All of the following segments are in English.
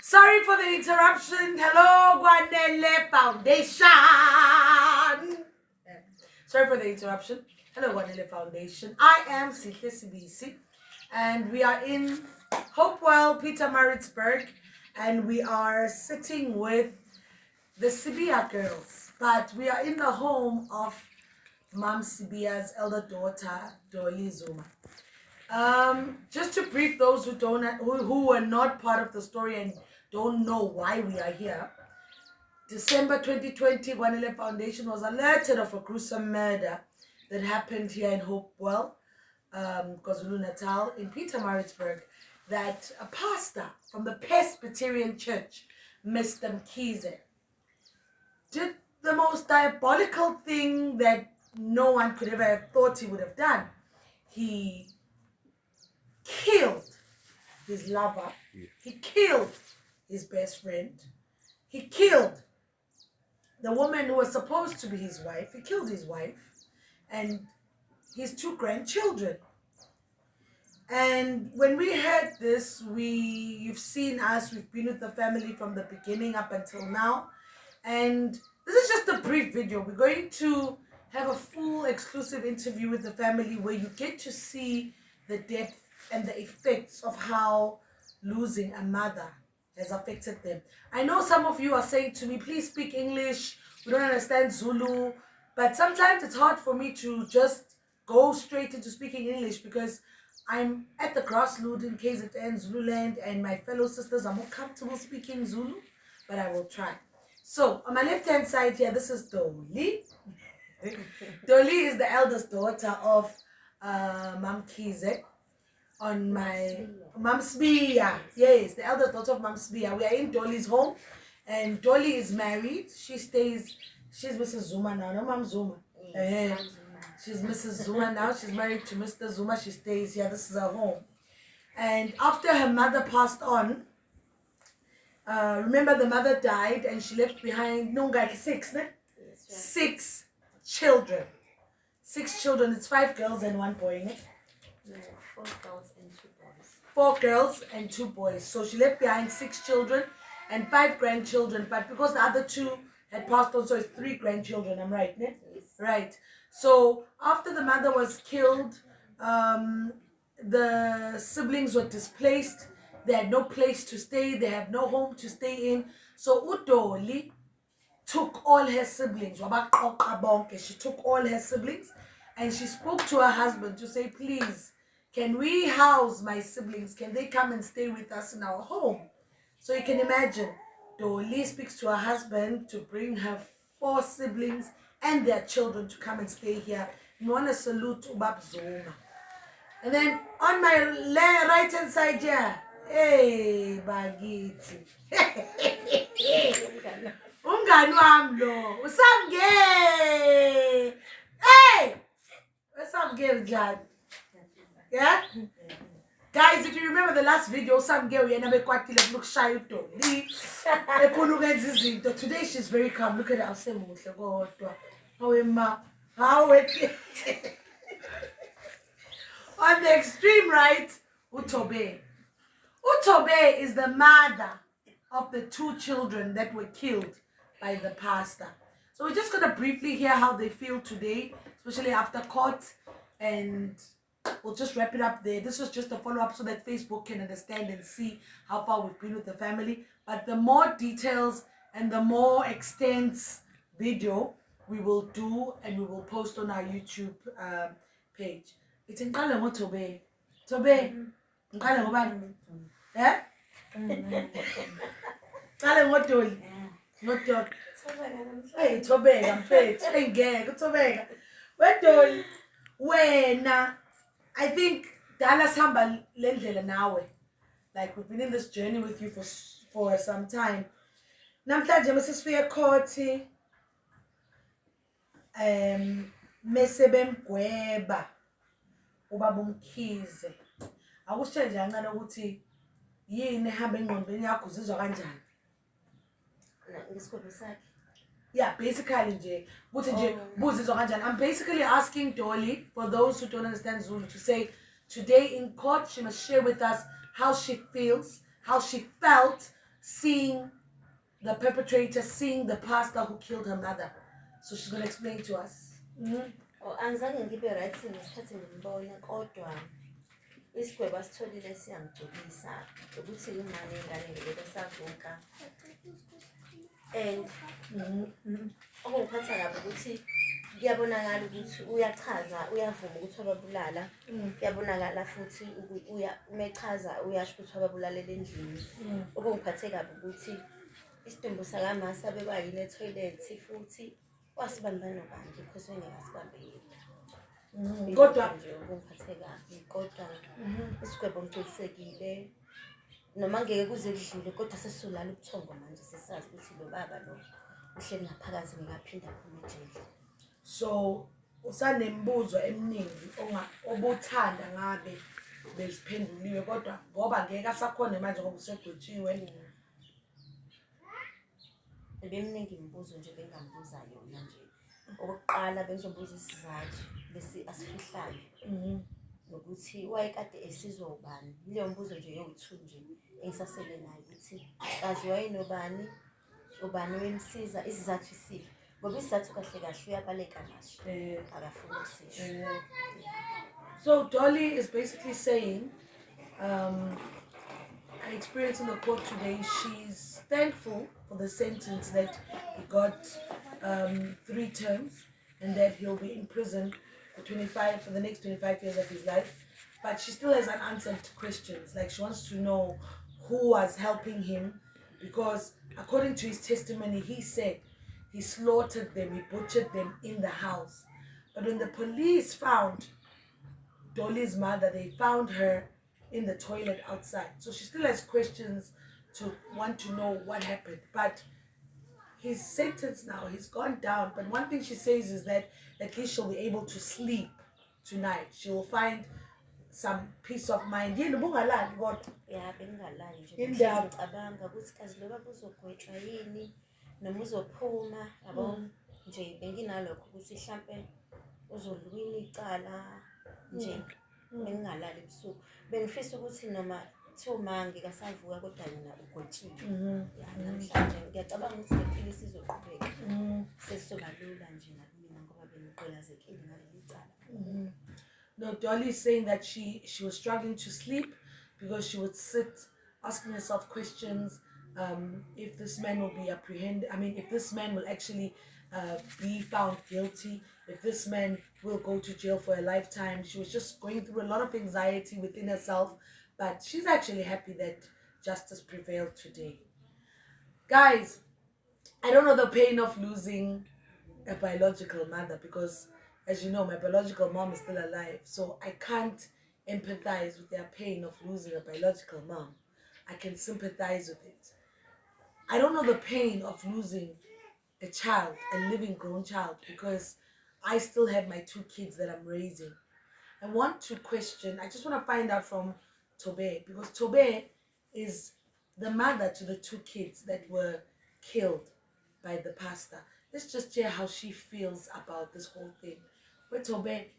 Sorry for the interruption. Hello, Kwanele Foundation. Sorry for the interruption. Hello, Kwanele Foundation. I am Sibiya, and we are in Hopewell, Pietermaritzburg, and we are sitting with the Sibiya girls. But we are in the home of Mom Sibiya's elder daughter, Dolly Zuma. Just to brief those who were not part of the story and don't know why we are here. December 2020, Kwanele Foundation was alerted of a gruesome murder that happened here in Hopewell, KwaZulu-Natal, in Pietermaritzburg, that a pastor from the Presbyterian Church, Mr. Mkhize, did the most diabolical thing that no one could ever have thought he would have done. He killed his lover. He killed his best friend. He killed the woman who was supposed to be his wife. He killed his wife and his 2 grandchildren. And when we heard this, you've seen us, we've been with the family from the beginning up until now. And this is just a brief video. We're going to have a full exclusive interview with the family where you get to see the depth and the effects of how losing a mother has affected them. I know some of you are saying to me, please speak English, we don't understand Zulu, but sometimes it's hard for me to just go straight into speaking English because I'm at the grassroots in KZN, Zululand, and my fellow sisters are more comfortable speaking Zulu, but I will try. So, on my left-hand side here, this is Dolly. Dolly is the eldest daughter of Mom Mkhize. On my Mom Sibiya, yes, the eldest daughter of Mom Sibiya. We are in Dolly's home, and Dolly is married. She's Mrs. Zuma now, no Mom Zuma. She's Mrs. Zuma now. She's married to Mr. Zuma. She stays here. This is her home. And after her mother passed on, remember the mother died, and she left behind 6 children. 6 children. It's 5 girls and 1 boy. No, 4 girls and 2 boys. 4 girls and 2 boys. So she left behind 6 children and 5 grandchildren. But because the other 2 had passed on, so it's 3 grandchildren. I'm right, ne? Yes. Right. So after the mother was killed, the siblings were displaced. They had no place to stay. They had no home to stay in. So Udoli took all her siblings. She took all her siblings and she spoke to her husband to say, please, can we house my siblings? Can they come and stay with us in our home? So you can imagine, Dolly speaks to her husband to bring her 4 siblings and their children to come and stay here. We want to salute Ubab Zuma. And then on my right hand side here, hey, Bagiti. Umngani wami lo, usamge. Hey! Usamge njani? Yeah? Guys, if you remember the last video, some girl yena bekwatile look shy uDolly. Efuna ukwenza izinto. Today she's very calm. Look at her, awusemuhle kodwa. Hawe ma. Hawe. On the extreme right, Utobe. Utobe is the mother of the 2 children that were killed by the pastor. So we're just going to briefly hear how they feel today, especially after court, and we'll just wrap it up there. This was just a follow-up so that Facebook can understand and see how far we've been with the family. But the more details and the more extensive video we will do and we will post on our YouTube page. It's in Kwanele Tobe. Tobe. Kwanele ngobani? Eh? Kwanele ngotoli. Ngotoli. Hey, Tobeka mfethu. Engeke uTobeka. Wedoli wena. I think dala sihamba lendlela nawe. Like we've been in this journey with you for some time. Namhlanje mesifika court mese bemgweba ubaba uMkhize. Akusitshe nje kancane ukuthi yini ehamba engqondweni yakho uzizwa kanjani? Ngesikhathi sakhe. Yeah, basically nje buthi nje buzizwa kanjani. I'm basically asking Dolly, for those who don't understand Zulu, to say today in court she must share with us how she feels, how she felt seeing the perpetrator, seeing the pastor who killed her mother. So she's going to explain to us. Angizange ngibe right ngesikhathi ngimbona kodwa isigwebo asitholile siyangigculisa ukuthi imali engane ngeke savuka and okungiphatha kabi ukuthi kuyabonakala ukuthi uyachaza uyavuma ukuthi wababulala kuyabonakala futhi umechaza uyasho ukuthi wababulalela endlini okungiphathe kabi ukuthi isidumbu sakamasa bebayile etoilet futhi wasibamba nobani because wengeke asibambe yedwa kodwa nje okungiphathe kabi kodwa isigwebo ngicelisekile noma ngeke kuze kudlule kodwa sesolala ubuthongo manje sesazi ukuthi lo baba lo uhleli ngaphakathi ngingaphinda phuma ejele. So usanembuzo eminingi obuthanda ngabe beziphenduliwe kodwa ngoba ngeke asakhona manje ngoba usegwetshiwe. Beminingi imibuzo nje bengambuza yona nje. Okokuqala bengizobuza isizathu bese asifihlayo nokuthi wayekade esizwa ubani. Leyo mbuzo nje yowu2 nje engisasele nayo ukuthi kazi wayinobani ubani wemsiza isizathu isiphi ngoba isizathu kahle kahle uyabaleka naso akafuni usisho. So Dolly is basically saying her experience in the court today, she's thankful for the sentence that he got 3 terms and that he'll be in prison for the next 25 years of his life. But she still has unanswered questions. Like she wants to know who was helping him because according to his testimony, he said he slaughtered them, he butchered them in the house. But when the police found Dolly's mother, they found her in the toilet outside. So she still has questions to want to know what happened. But his sentence now, he's gone down. But one thing she says is that at least she'll be able to sleep tonight. She will find some peace of mind. Yeah, bengalali nje ngicabanga ukuthi kazi lo baba uzogwetshwa yini noma uzophuma yabo nje benginalokho ukuthi mhlambe uzolwini icala nje bengalali ebusuku bengifisa ukuthi noma thuma ngikasavuka kodwa mina ugwetshiwe namhlanje ngiyacabanga ukuthi lephilisi izoqhubeka sesizobalula nje nakumina ngoba bengiqolazekile ngaleli cala. No, Dolly is saying that she was struggling to sleep because she would sit asking herself questions if this man will be apprehended. I mean, if this man will actually be found guilty, if this man will go to jail for a lifetime. She was just going through a lot of anxiety within herself, but she's actually happy that justice prevailed today. Guys, I don't know the pain of losing a biological mother because, as you know, my biological mom is still alive, so I can't empathize with their pain of losing a biological mom. I can sympathize with it. I don't know the pain of losing a child, a living grown child, because I still have my 2 kids that I'm raising. I want to question, I just want to find out from Tobe, because Tobe is the mother to the 2 kids that were killed by the pastor. Let's just hear how she feels about this whole thing. But Tobe,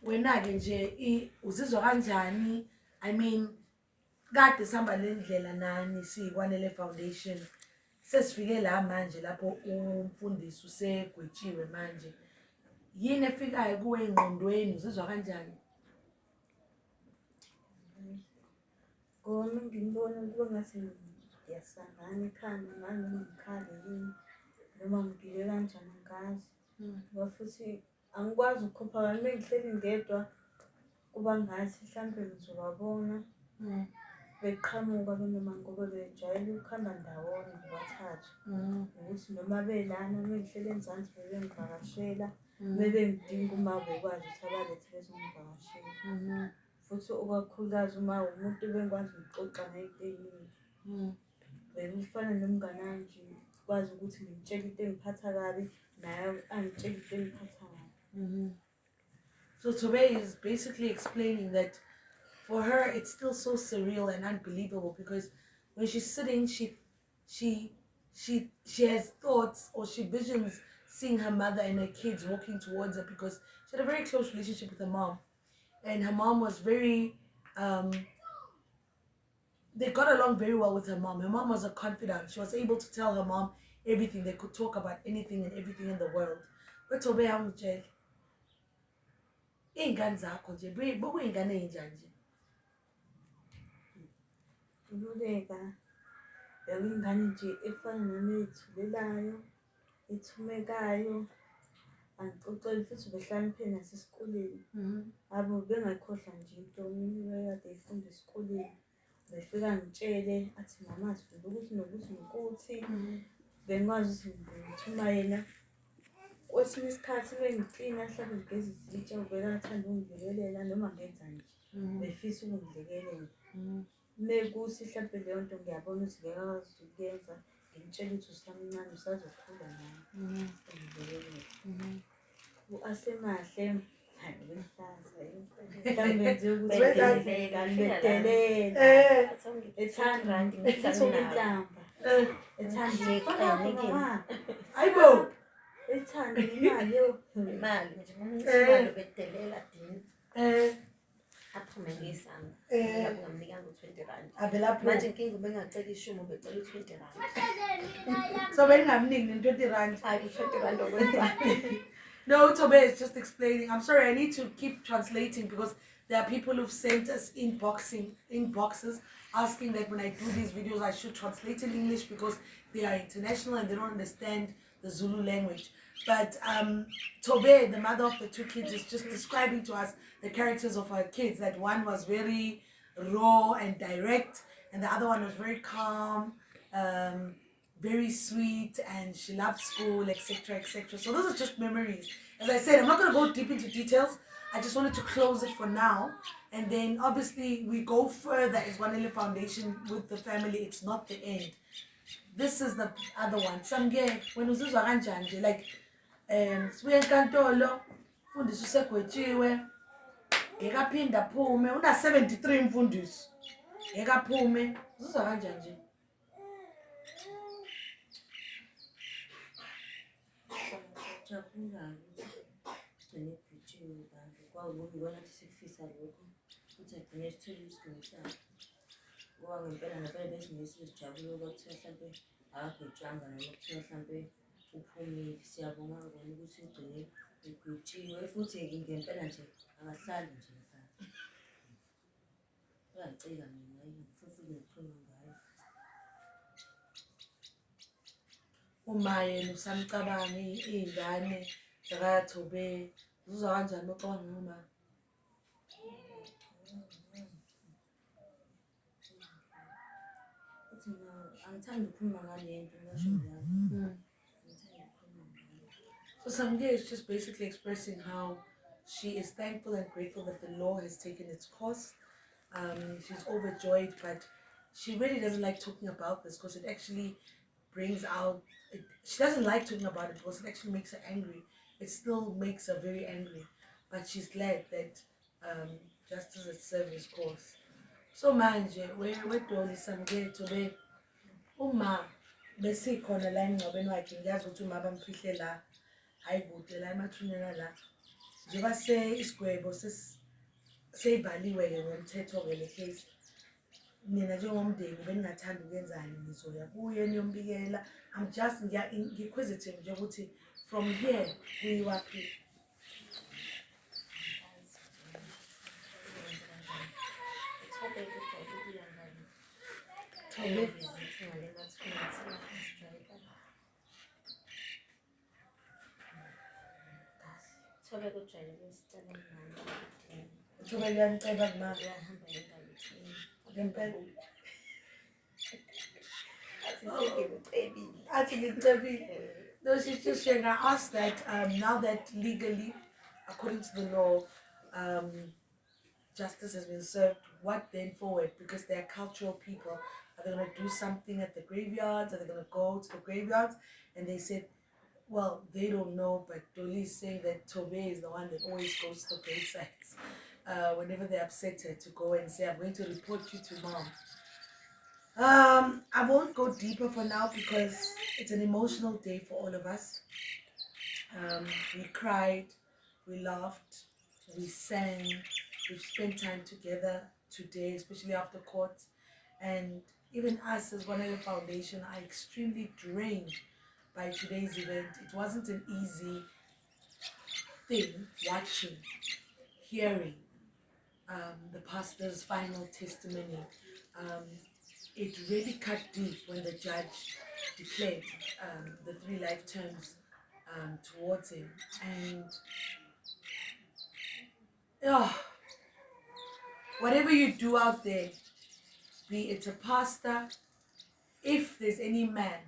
wena ke nje uzizwa kanjani? I mean, kade sihamba lendlela nani siKwanele Foundation. Sesifike la manje lapho umfundisi usegwetshiwe manje. Yini efikayo kuwe engqondweni uzizwa kanjani? Ngoba ngimbona kube ngathi ngiyasangana ekhanda ngani ngikhale yini noma ngibile kanjani ngazi. Ngoba futhi angikwazi ukukhopha uma ngihleli ngedwa kuba ngathi mhlambe ngizobabona beqhamuka noma ngoba bejayele ukuhamba ndawonye ngabathathu ukuthi noma belana uma ngihleli enzansi bebengivakashela bebengidinga uma bekwazi ukuthi abalethe bezongivakashela futhi okakhulukazi uma umuntu bengikwazi ukuxoxa ngey'telingi bekufana nomngane nje kwazi ukuthi ngimtshele into engiphatha kabi naye angitshele into engiphatha kabi. So Tobe is basically explaining that for her it's still so surreal and unbelievable because when she's sitting she has thoughts or she visions seeing her mother and her kids walking towards her because she had a very close relationship with her mom, and her mom was very they got along very well with her mom. Her mom was a confidant. She was able to tell her mom everything. They could talk about anything and everything in the world. But Tobe angitshela iy'ngane zakho nje bokuyingane ey'njani nje. Ululeka bekuyingane nje efana nami ey'thulelayo, ethumekayo, angixoxeli futhi ubehlaniphile nasesikoleni. Abo bengayikhohlwa nje into ekade eyifunda esikoleni. Befika ngitshele athi mama sifunda ukuthi nokuthi nokuthi. Bengikwazi ukuthi ngithuma yena. Kwesinye isikhathi bengicina mhlawumbe ngigeza izitsha ubekathanda ukungilekelela noma ngenza nje. Befisa ukungilekelela. Mekuthi mhlawumbe leyo nto ngiyabona ukuthi bekakwazi ukuyenza, ngimtshela ukuthi usamncane usazokhula nawe. Ungilekelela. U-Asemahle hayi ubehlaza mhlawumbe nje ukuthi bedelela ethanda inhlamba ethanda Hayibo. ethanda imali yo imali nje imali bedelela dini aphume ngesanga lapho ngamnikanga u20 rand Abelapho. manje inkinga ubengacela ishumi ubecela u20 rand So bengamniki ne20 rand. hayi u20 rand okwenza. No, Tobe is just explaining. I'm sorry, I need to keep translating because there are people who've sent us inboxes asking that when I do these videos I should translate in English because they are international and they don't understand the Zulu language. But Tobe, the mother of the two kids, is just describing to us the characters of her kids. That one was very raw and direct, and the other one was very calm, very sweet, and she loved school, etc., etc. So those are just memories. As I said, I'm not going to go deep into details. I just wanted to close it for now, and then obviously we go further as Kwanele Foundation with the family. It's not the end. This is the other one. Some guy when uzizwa kanjani nje like sibuye enkantolo mfundisi usegwetshiwe ekaphinda phume una 73 mfundisi ekaphume uzizwa kanjani nje. Jabula sigcine ebhitshini bantu kwakuyibona ukuthi sikufisa lokho ukuthi agcine sithole isidingo sakhe. Ngoba ngempela ngempela besingesizijabule kwakuthiwa mhlampe akagwetshwanga noma kuthiwa mhlampe uphumile. Siyabonga kona ukuthi ugcine egwetshiwe futhi ngempela nje akahlali nje ekhaya. Uyacika mina futhi ngikhuluma ngayo. Uma yena usamcabanga iy'ngane zakaTobe uzizwa kanjani ucabanga ngoma? Angithandi ukukhuluma ngale nto ngasho njalo. So Samge is just basically expressing how she is thankful and grateful that the law has taken its course. She's overjoyed, but she really doesn't like talking about this because it actually brings out, she doesn't like talking about it because it actually makes her angry. It still makes her very angry, but she's glad that justice has served its course. So manje, wedoli Samge Tobe, uma besikhona la emngcwabeni wakhe ngiyazi ukuthi uma bamfihle la hayi kude la emathuneni la njengoba isigwebo seyivaliwe-ke ngomthetho-ke le case. Nina njengomndeni beningathanda ukuyenzani? Nizoya kuye niyombikela? I'm just inquisitive nje ukuthi from here kuyiwaphi? Tobe Tobe kujwayele isicelo manje. Tobe liyaniceba kuma Uyahamba engalithini. ngempela Asisengikucebile. athi ngicebile. No, she's just sharing. I asked that now that legally, according to the law, justice has been served, what then forward? Because they are cultural people. Are they going to do something at the graveyards? Are they going to go to the graveyards? And they said, well, they don't know, but Dolly is saying that Tobe is the one that always goes to the gravesites. Whenever they upset her to go and say, I'm going to report you to mom. I won't go deeper for now because it's an emotional day for all of us. We cried, we laughed, we sang, we've spent time together today, especially after court. And even us as Kwanele Foundation are extremely drained by today's event. It wasn't an easy thing watching, hearing the pastor's final testimony. It really cut deep when the judge declared the 3 life terms towards him. And whatever you do out there, be it a pastor, if there's any man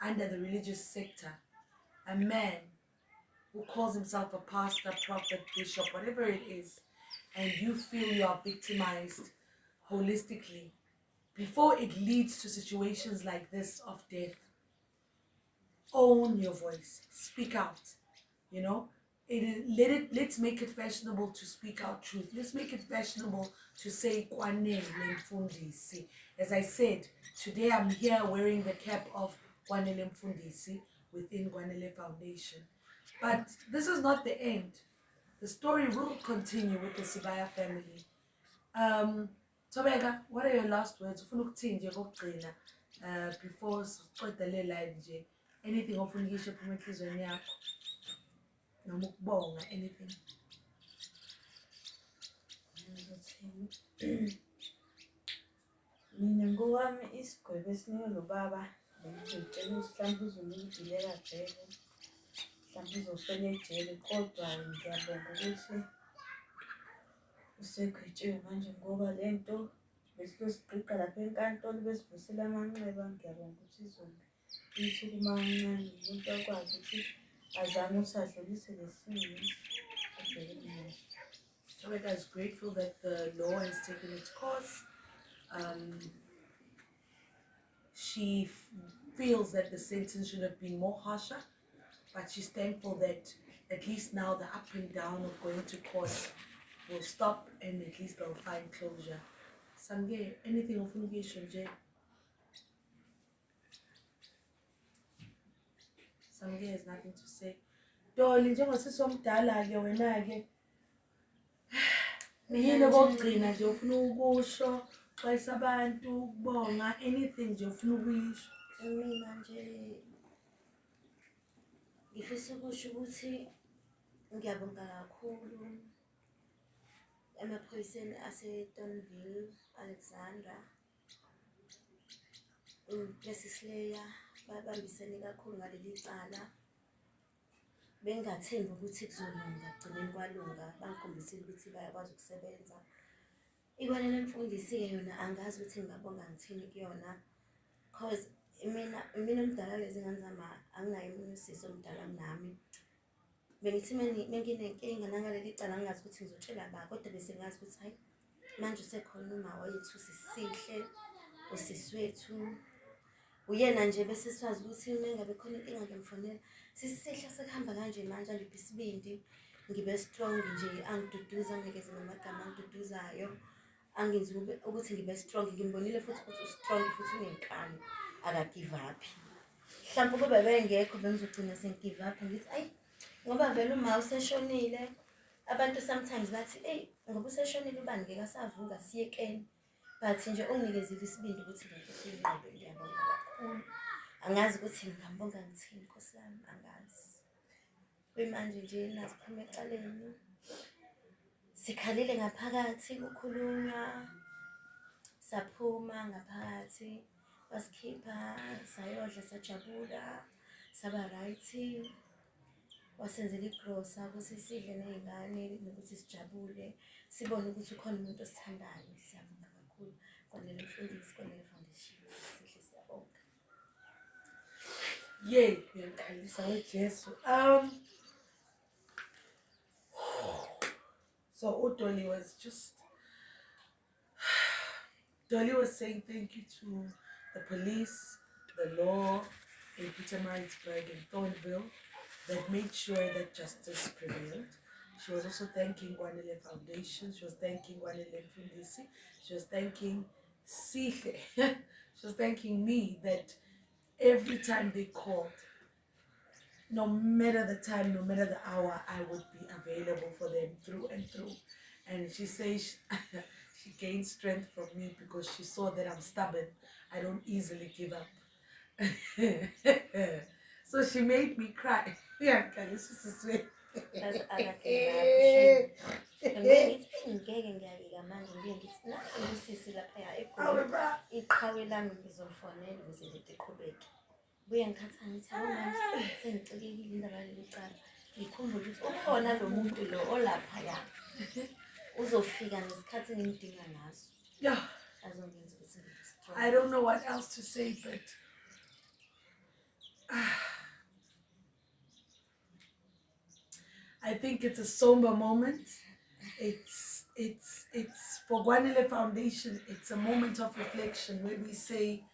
under the religious sector, a man who calls himself a pastor, prophet, bishop, whatever it is, and you feel you are victimized holistically, before it leads to situations like this of death, own your voice, speak out. You know, let's make it fashionable to speak out truth. Let's make it fashionable to say Kwanele Mfundisi. As I said, today I'm here wearing the cap of Kwanele Mfundisi within Kwanele Foundation. But this is not the end. The story will continue with the Sibiya family. Tobeka, what are your last words? Before siqede le live nje, anything ofuna ukisho ephuma enhlizweni yakho noma ukubonga, anything? Mina ngowami isigwebo esinikwe lo baba bengicela ukuthi mhlawumbe uzongidilela vele, mhlawumbe uzofela ejele, kodwa ngiyabonga ukuthi usekhwetshiwe manje ngoba le nto besilosiqiqa lapha enkantolo besivusela amanxeba. Ngiyabonga ukuthi izonke iyithukuma kancane umuntu akwazi ukuthi azame ukuthi adlulise le simo abhekene naso. Tobeka is grateful that the law has taken its course. She feels that the sentence should have been more harsher, but she's thankful that at least now the up and down of going to court will stop and at least they'll find closure. Sange, anything of Fungisho, Jay? Sange has nothing to say. Dolly, njengoba sisomdala-ke wena-ke yini okugcina nje ufuna ukusho, xwayisa abantu, ukubonga, anything nje ufuna ukuyisho? Mina nje ngifisa ukusho ukuthi ngiyabonga kakhulu emaphoyiseni ase-Tonville, Alexandra, Slayer, babambisene kakhulu ngaleli cala. Bengathembi ukuthi kuzolunga, kugcineni kwalunga, bangikhombisile ukuthi bayakwazi ukusebenza. Ikwanele Mfundisi-ke yona angazi ukuthi ngingabonga ngithini kuyona, cause mina omdala lezi ngane zami anginayo usizo omdala kunami. Bengithi menginenkinga nangaleli cala ngingazi ukuthi ngizotshela ba, kodwa bese ngazi ukuthi hayi manje usekhona uma wethu Sisihle, usisi wethu, uyena nje bese siwazi ukuthi mengabe khona inkinga ngimfonela Sisihle sekuhamba kanje manje, angiphi isibindi, ngibe strong nje, angiduduza, ngekeze namagama angiduduzayo, angenzi ukuthi ngibe strong. Ngimbonile futhi ukuthi strong futhi unenkani, akagive up. Mhlawumbe kube bengekho bengizogcina sengigive up ngithi ayi ngoba vele uma useshonile, abantu sometimes bathi hey ngoba useshonile ubani ngeke asavuka siyekeni, but nje unginikezile isibindi ukuthi lento siyinqobe. Ngiyabonga kakhulu, angazi ukuthi ngingambonga ngithini Nkosi yami, angazi. Kwemanje nje nasiphuma ecaleni, sikhalile ngaphakathi kukhulunywa, saphuma ngaphakathi, basikhipha sayodla, sajabula, saba right, wasenzela igrosa ukuthi sidle ney'ngane nokuthi sijabule, sibone ukuthi ukhona umuntu osithandayo. Siyabonga kakhulu Kwanele Mfundisi, Kwanele Foundation, Sihle, siyabonga. Yay, ngiyaqalisa weJesu. So Dolly was saying thank you to the police, the law in Pietermaritzburg and Thornville that made sure that justice prevailed. She was also thanking Kwanele Foundation. She was thanking Kwanele Mfundisi. She was thanking Sihle. She was thanking me that every time they called, no matter the time, no matter the hour, I would be available for them through and through. And she says She gained strength from me because she saw that I'm stubborn. I don't easily give up. So she made me cry. Yeah, this is sweet. That's other thing I appreciate. Ngeke ngiyake manje ngiye ngithi na usisi lapha eGoli iqhawe lami ngizolifonela ukuze lento iqhubeke. Buye ngikhatha ngithi hawu manje sengicikekile indaba lelicala. Ngikhumbula ukuthi ukhona lo muntu lo olapha ya. Uzofika ngesikhathi ngimdinga ngaso. Yeah. Azongenza ukuthi ngibe strong. I don't know what else to say, but I think it's a somber moment. It's for Kwanele Foundation. It's a moment of reflection where we say,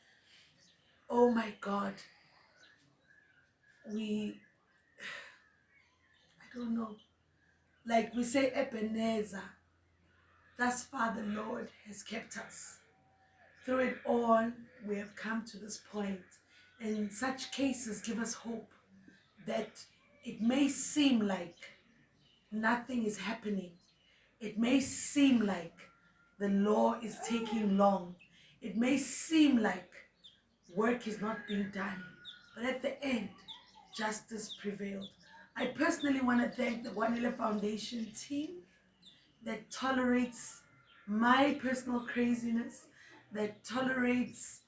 "Oh my God, I don't know, like we say, Ebenezer. Thus far, the Lord has kept us. Through it all, we have come to this point, and such cases give us hope that it may seem like nothing is happening. It may seem like the law is taking long. It may seem like work is not being done. But at the end, justice prevailed." I personally want to thank the Kwanele Foundation team that tolerates my personal craziness, that tolerates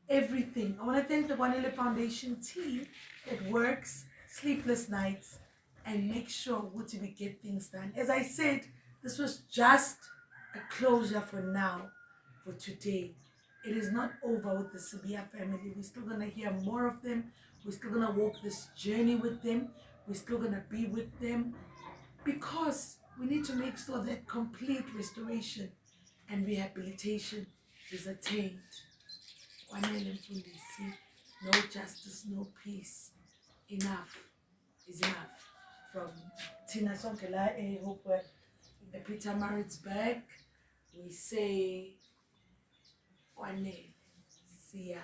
everything. I want to thank the Kwanele Foundation team that works sleepless nights and make sure we get things done. As I said, this was just a closure for now, for today. It is not over with the Sibiya family. We're still going to hear more of them. We're still going to walk this journey with them. We're still going to be with them because we need to make sure that complete restoration and rehabilitation is attained. Kwanele Mfundisi, no justice, no peace. Enough is enough. From Tina Sonkela, Hope Peter Maritzburg, we say Kwanele siyabonga.